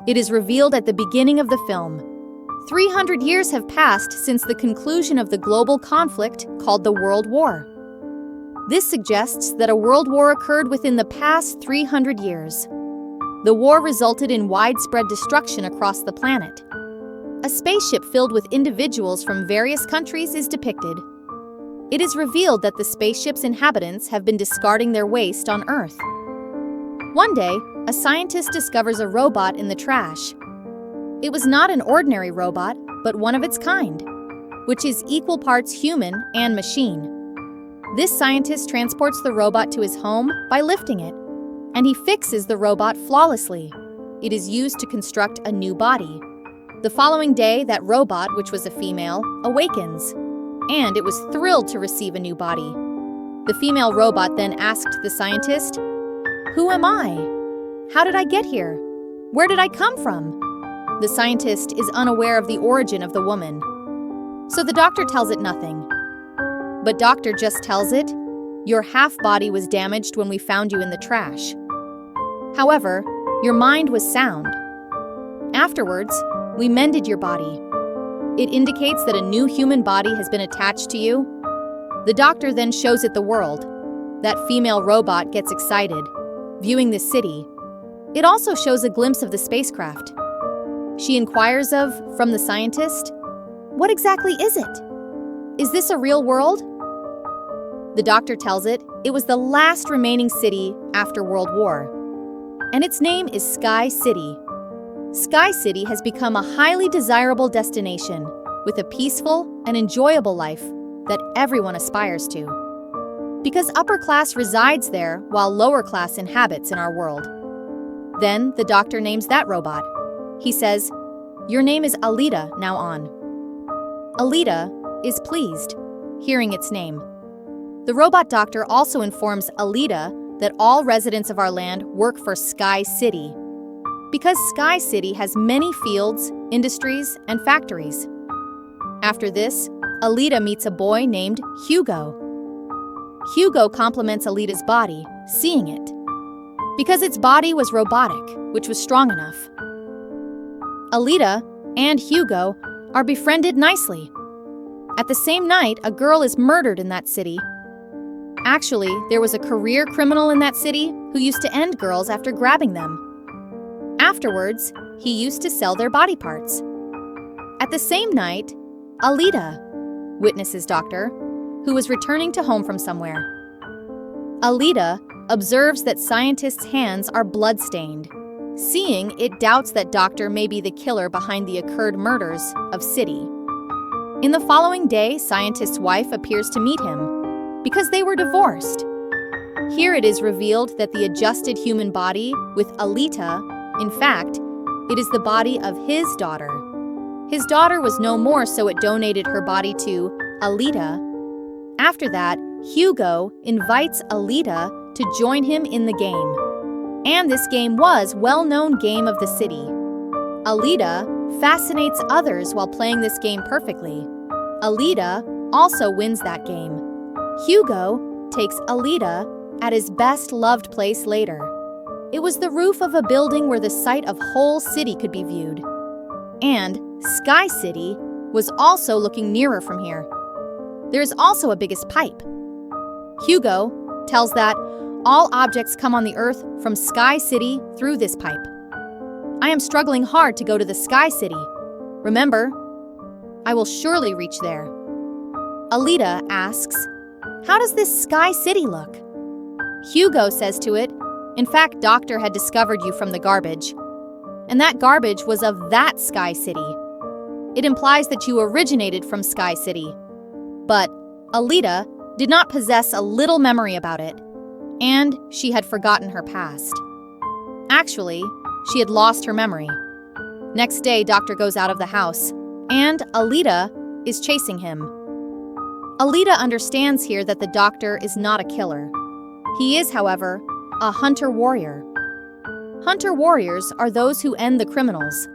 It is revealed at the beginning of the film. 300 years have passed since the conclusion of the global conflict called the World War. This suggests that a world war occurred within the past 300 years. The war resulted in widespread destruction across the planet. A spaceship filled with individuals from various countries is depicted. It is revealed that the spaceship's inhabitants have been discarding their waste on Earth. One day, a scientist discovers a robot in the trash. It was not an ordinary robot, but one of its kind, which is equal parts human and machine. This scientist transports the robot to his home by lifting it, and he fixes the robot flawlessly. It is used to construct a new body. The following day, that robot, which was a female, awakens, and it was thrilled to receive a new body. The female robot then asked the scientist, "Who am I? How did I get here? Where did I come from?" The scientist is unaware of the origin of the woman. So the doctor tells it nothing. But doctor just tells it, "Your half-body was damaged when we found you in the trash. However, your mind was sound. Afterwards, we mended your body. It indicates that a new human body has been attached to you." The doctor then shows it the world. That female robot gets excited, viewing the city. It also shows a glimpse of the spacecraft. She inquires from the scientist, "What exactly is it? Is this a real world?" The doctor tells it was the last remaining city after World War, and its name is Sky City. Sky City has become a highly desirable destination with a peaceful and enjoyable life that everyone aspires to. Because upper class resides there while lower class inhabits in our world. Then the doctor names that robot. He says, "Your name is Alita now on." Alita is pleased, hearing its name. The robot doctor also informs Alita that all residents of our land work for Sky City, because Sky City has many fields, industries, and factories. After this, Alita meets a boy named Hugo. Hugo compliments Alita's body, seeing it, because its body was robotic, which was strong enough. Alita and Hugo are befriended nicely. At the same night, a girl is murdered in that city. Actually, there was a career criminal in that city who used to end girls after grabbing them. Afterwards, he used to sell their body parts. At the same night, Alita witnesses Doctor, who was returning to home from somewhere. Alita observes that scientists' hands are blood-stained. Seeing, it doubts that Doctor may be the killer behind the occurred murders of City. In the following day, scientist's wife appears to meet him because they were divorced. Here it is revealed that the adjusted human body with Alita, in fact, it is the body of his daughter. His daughter was no more, so it donated her body to Alita. After that, Hugo invites Alita to join him in the game. And this game was well-known game of the city. Alita fascinates others while playing this game perfectly. Alita also wins that game. Hugo takes Alita at his best-loved place later. It was the roof of a building where the sight of whole city could be viewed. And Sky City was also looking nearer from here. There is also a biggest pipe. Hugo tells that all objects come on the Earth from Sky City through this pipe. I am struggling hard to go to the Sky City. Remember, I will surely reach there. Alita asks, "How does this Sky City look?" Hugo says to it, "In fact, Doctor had discovered you from the garbage. And that garbage was of that Sky City. It implies that you originated from Sky City." But Alita did not possess a little memory about it, and she had forgotten her past. Actually, she had lost her memory. Next day, Doctor goes out of the house, and Alita is chasing him. Alita understands here that the Doctor is not a killer. He is, however, a hunter-warrior. Hunter-warriors are those who end the criminals.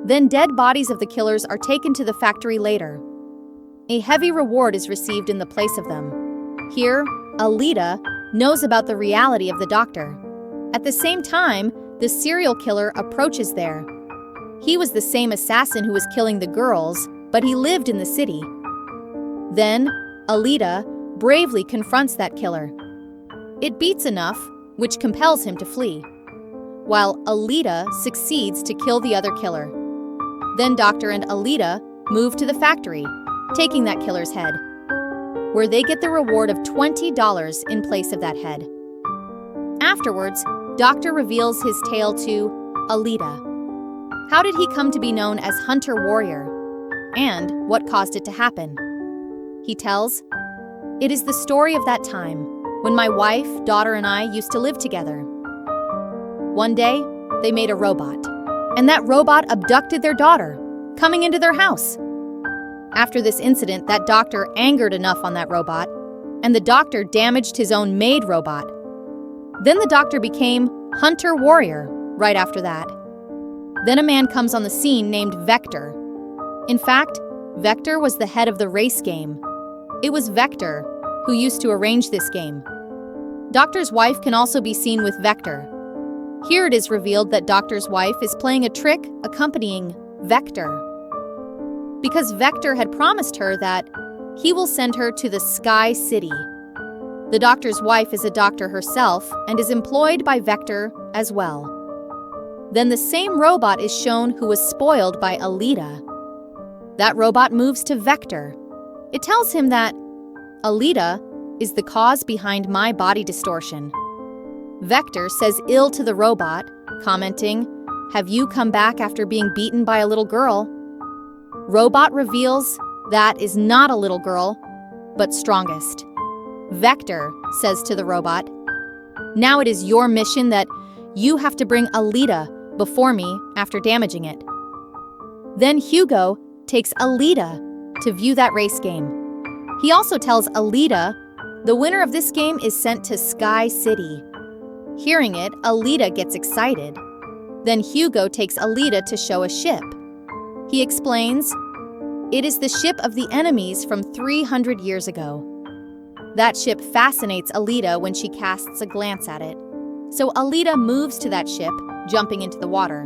Then dead bodies of the killers are taken to the factory later. A heavy reward is received in the place of them. Here, Alita knows about the reality of the Doctor. At the same time, the serial killer approaches there. He was the same assassin who was killing the girls, but he lived in the city. Then, Alita bravely confronts that killer. It beats enough, which compels him to flee, while Alita succeeds to kill the other killer. Then Doctor and Alita move to the factory, taking that killer's head, where they get the reward of $20 in place of that head. Afterwards, Doctor reveals his tale to Alita. How did he come to be known as Hunter Warrior? And what caused it to happen? He tells, "It is the story of that time when my wife, daughter, and I used to live together. One day, they made a robot, and that robot abducted their daughter, coming into their house. After this incident, that doctor angered enough on that robot, and the doctor damaged his own made robot. Then the doctor became Hunter Warrior right after that. Then a man comes on the scene named Vector. In fact, Vector was the head of the race game. It was Vector who used to arrange this game. Doctor's wife can also be seen with Vector. Here it is revealed that Doctor's wife is playing a trick accompanying Vector, because Vector had promised her that he will send her to the Sky City. The doctor's wife is a doctor herself and is employed by Vector as well. Then the same robot is shown who was spoiled by Alita. That robot moves to Vector. It tells him that Alita is the cause behind my body distortion. Vector says ill to the robot, commenting, "Have you come back after being beaten by a little girl?" Robot reveals that is not a little girl, but strongest. Vector says to the robot, "Now it is your mission that you have to bring Alita before me after damaging it." Then Hugo takes Alita to view that race game. He also tells Alita the winner of this game is sent to Sky City. Hearing it, Alita gets excited. Then Hugo takes Alita to show a ship. He explains, "It is the ship of the enemies from 300 years ago." That ship fascinates Alita when she casts a glance at it. So Alita moves to that ship, jumping into the water.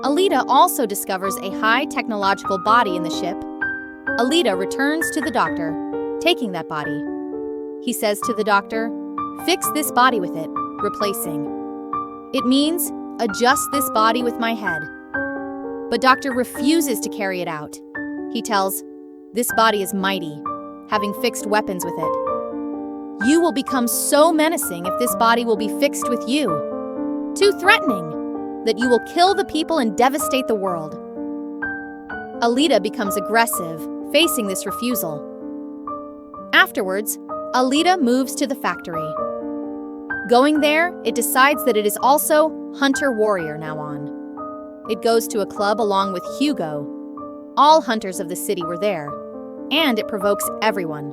Alita also discovers a high technological body in the ship. Alita returns to the doctor, taking that body. He says to the doctor, "Fix this body with it," replacing. It means, "Adjust this body with my head." But Doctor refuses to carry it out. He tells, "This body is mighty, having fixed weapons with it. You will become so menacing if this body will be fixed with you. Too threatening, that you will kill the people and devastate the world." Alita becomes aggressive, facing this refusal. Afterwards, Alita moves to the factory. Going there, it decides that it is also Hunter Warrior now on. It goes to a club along with Hugo. All hunters of the city were there, and it provokes everyone.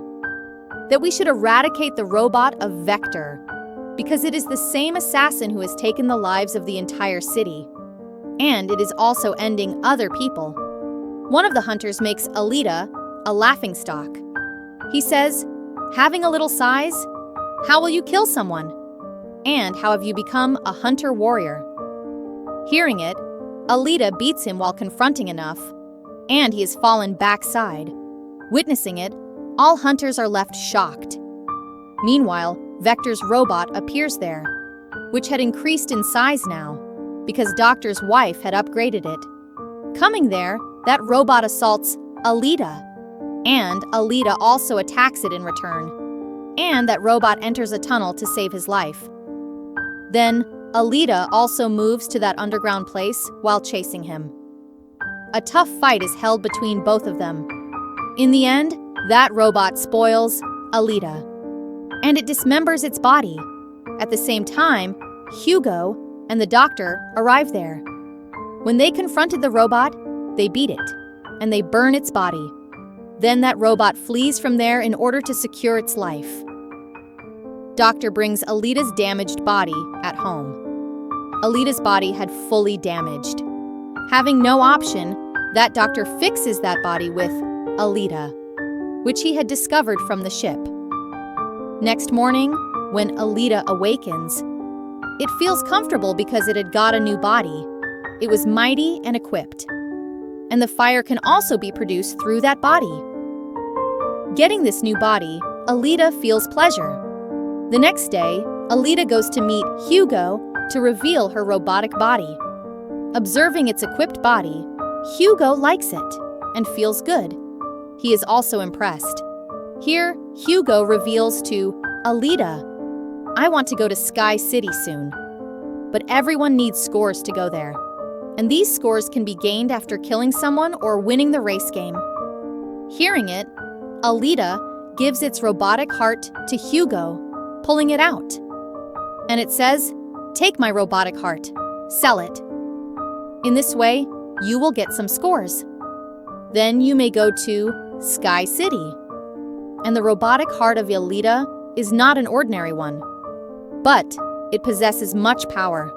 That we should eradicate the robot of Vector, because it is the same assassin who has taken the lives of the entire city, and it is also ending other people. One of the hunters makes Alita a laughingstock. He says, "Having a little size? How will you kill someone? And how have you become a Hunter Warrior?" Hearing it, Alita beats him while confronting enough, and he has fallen backside. Witnessing it, all hunters are left shocked. Meanwhile, Vector's robot appears there, which had increased in size now, because Doctor's wife had upgraded it. Coming there, that robot assaults Alita, and Alita also attacks it in return, and that robot enters a tunnel to save his life. Then, Alita also moves to that underground place while chasing him. A tough fight is held between both of them. In the end, that robot spoils Alita, and it dismembers its body. At the same time, Hugo and the doctor arrive there. When they confronted the robot, they beat it, and they burn its body. Then that robot flees from there in order to secure its life. Doctor brings Alita's damaged body at home. Alita's body had fully damaged. Having no option, that doctor fixes that body with Alita, which he had discovered from the ship. Next morning, when Alita awakens, It feels comfortable because it had got a new body. It was mighty and equipped. And the fire can also be produced through that body. Getting this new body, Alita feels pleasure. The next day, Alita goes to meet Hugo to reveal her robotic body. Observing its equipped body, Hugo likes it and feels good. He is also impressed. Here, Hugo reveals to Alita, "I want to go to Sky City soon." But everyone needs scores to go there. And these scores can be gained after killing someone or winning the race game. Hearing it, Alita gives its robotic heart to Hugo, pulling it out. And it says, "Take my robotic heart, sell it. In this way, you will get some scores. Then you may go to Sky City." And the robotic heart of Alita is not an ordinary one, but it possesses much power.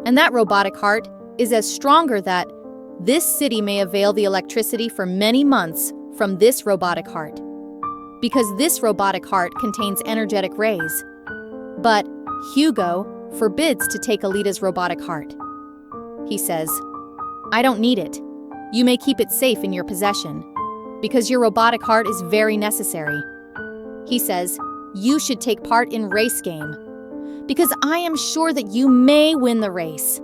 And that robotic heart is as stronger that this city may avail the electricity for many months from this robotic heart. Because this robotic heart contains energetic rays. But Hugo forbids to take Alita's robotic heart. He says, "I don't need it. You may keep it safe in your possession, because your robotic heart is very necessary." He says, "You should take part in race game, because I am sure that you may win the race.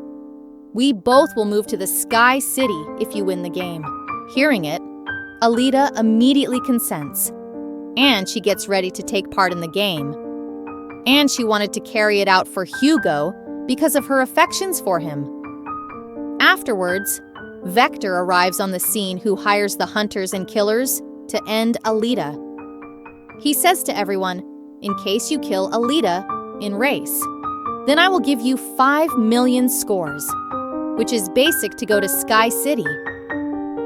We both will move to the Sky City if you win the game." Hearing it, Alita immediately consents, and she gets ready to take part in the game. And she wanted to carry it out for Hugo because of her affections for him. Afterwards, Vector arrives on the scene, who hires the hunters and killers to end Alita. He says to everyone, "In case you kill Alita in race, then I will give you 5 million scores, which is basic to go to Sky City."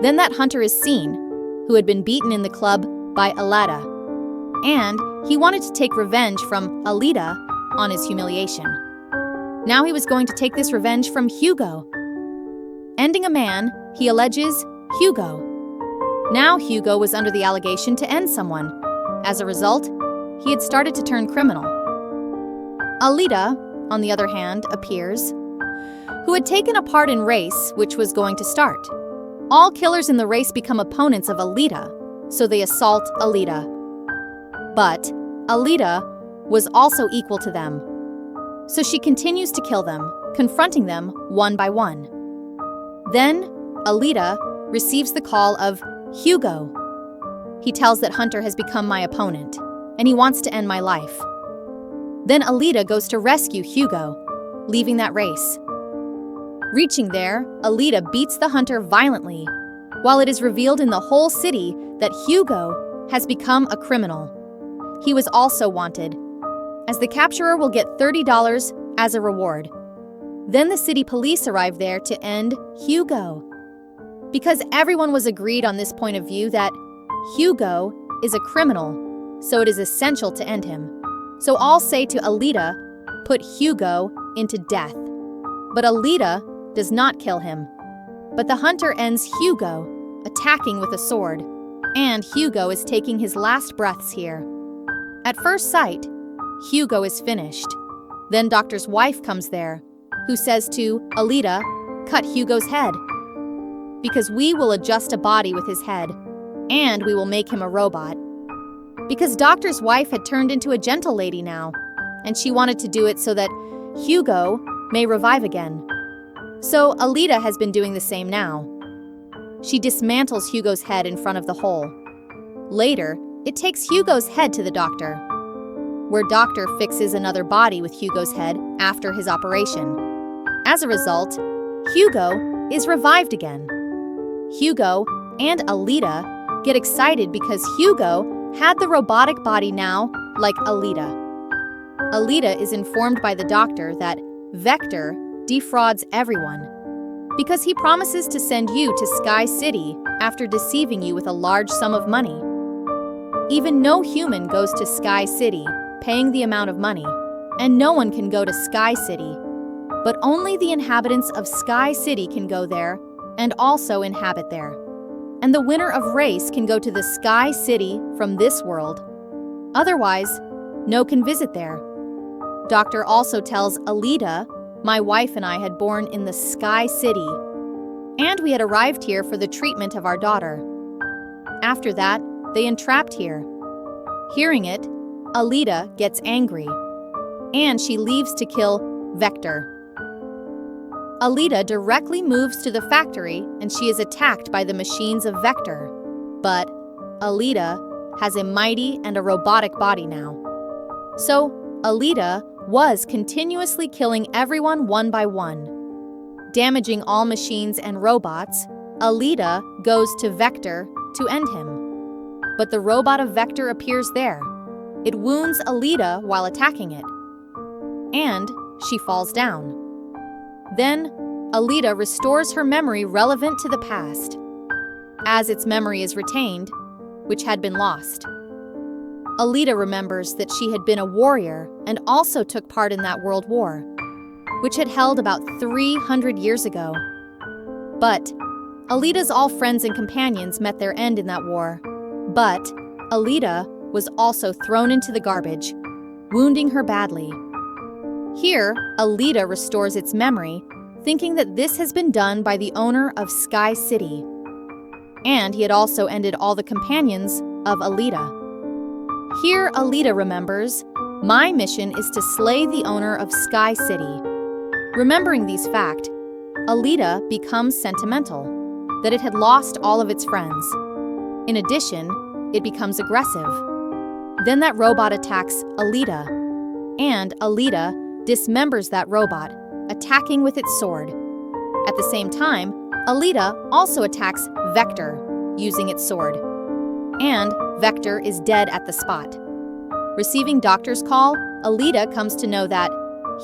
Then that hunter is seen, who had been beaten in the club by Alita, and he wanted to take revenge from Alita on his humiliation. Now he was going to take this revenge from Hugo. Ending a man, he alleges Hugo. Now Hugo was under the allegation to end someone. As a result, he had started to turn criminal. Alita, on the other hand, appears, who had taken a part in race which was going to start. All killers in the race become opponents of Alita, so they assault Alita. But Alita was also equal to them. So she continues to kill them, confronting them one by one. Then Alita receives the call of Hugo. He tells that Hunter has become my opponent, and he wants to end my life. Then Alita goes to rescue Hugo, leaving that race. Reaching there, Alita beats the hunter violently, while it is revealed in the whole city that Hugo has become a criminal. He was also wanted, as the capturer will get $30 as a reward. Then the city police arrive there to end Hugo. Because everyone was agreed on this point of view that Hugo is a criminal, so it is essential to end him. So all say to Alita, "Put Hugo into death." But Alita does not kill him. But the hunter ends Hugo, attacking with a sword, and Hugo is taking his last breaths here. At first sight, Hugo is finished. Then Doctor's wife comes there, who says to Alita, "Cut Hugo's head, because we will adjust a body with his head, and we will make him a robot." Because Doctor's wife had turned into a gentle lady now, and she wanted to do it so that Hugo may revive again. So Alita has been doing the same now. She dismantles Hugo's head in front of the hole. Later, it takes Hugo's head to the doctor, where Doctor fixes another body with Hugo's head after his operation. As a result, Hugo is revived again. Hugo and Alita get excited because Hugo had the robotic body now like Alita. Alita is informed by the doctor that Vector defrauds everyone because he promises to send you to Sky City after deceiving you with a large sum of money. Even no human goes to Sky City paying the amount of money, and no one can go to Sky City. But only the inhabitants of Sky City can go there and also inhabit there. And the winner of race can go to the Sky City from this world. Otherwise, no can visit there. Doctor also tells Alita, "My wife and I had born in the Sky City, and we had arrived here for the treatment of our daughter." After that, they entrapped here. Hearing it, Alita gets angry, and she leaves to kill Vector. Alita directly moves to the factory and she is attacked by the machines of Vector. But Alita has a mighty and a robotic body now. So Alita was continuously killing everyone one by one. Damaging all machines and robots, Alita goes to Vector to end him. But the robot of Vector appears there. It wounds Alita while attacking it, and she falls down. Then, Alita restores her memory relevant to the past, as its memory is retained, which had been lost. Alita remembers that she had been a warrior and also took part in that world war, which had held about 300 years ago. But Alita's all friends and companions met their end in that war. But Alita was also thrown into the garbage, wounding her badly. Here, Alita restores its memory, thinking that this has been done by the owner of Sky City. And he had also ended all the companions of Alita. Here, Alita remembers, "My mission is to slay the owner of Sky City." Remembering these facts, Alita becomes sentimental, that it had lost all of its friends. In addition, it becomes aggressive. Then that robot attacks Alita, and Alita dismembers that robot, attacking with its sword. At the same time, Alita also attacks Vector, using its sword. And Vector is dead at the spot. Receiving Doctor's call, Alita comes to know that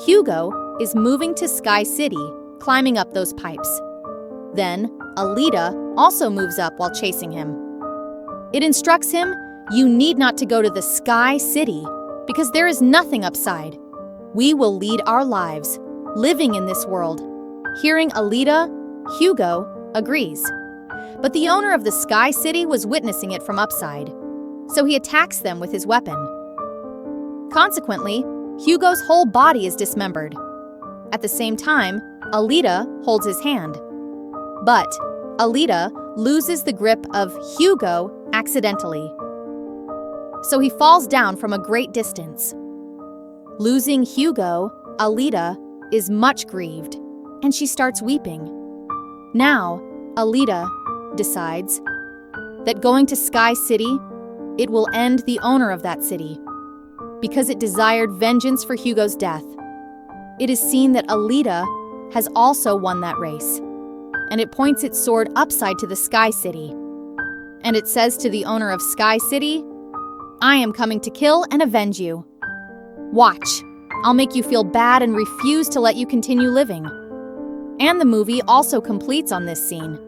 Hugo is moving to Sky City, climbing up those pipes. Then, Alita also moves up while chasing him. It instructs him, "You need not to go to the Sky City, because there is nothing upside. We will lead our lives, living in this world." Hearing Alita, Hugo agrees. But the owner of the Sky City was witnessing it from upside, so he attacks them with his weapon. Consequently, Hugo's whole body is dismembered. At the same time, Alita holds his hand. But Alita loses the grip of Hugo accidentally, so he falls down from a great distance. Losing Hugo, Alita is much grieved, and she starts weeping. Now, Alita decides that going to Sky City, it will end the owner of that city, because it desired vengeance for Hugo's death. It is seen that Alita has also won that race, and it points its sword upside to the Sky City. And it says to the owner of Sky City, "I am coming to kill and avenge you. Watch, I'll make you feel bad and refuse to let you continue living." And the movie also completes on this scene.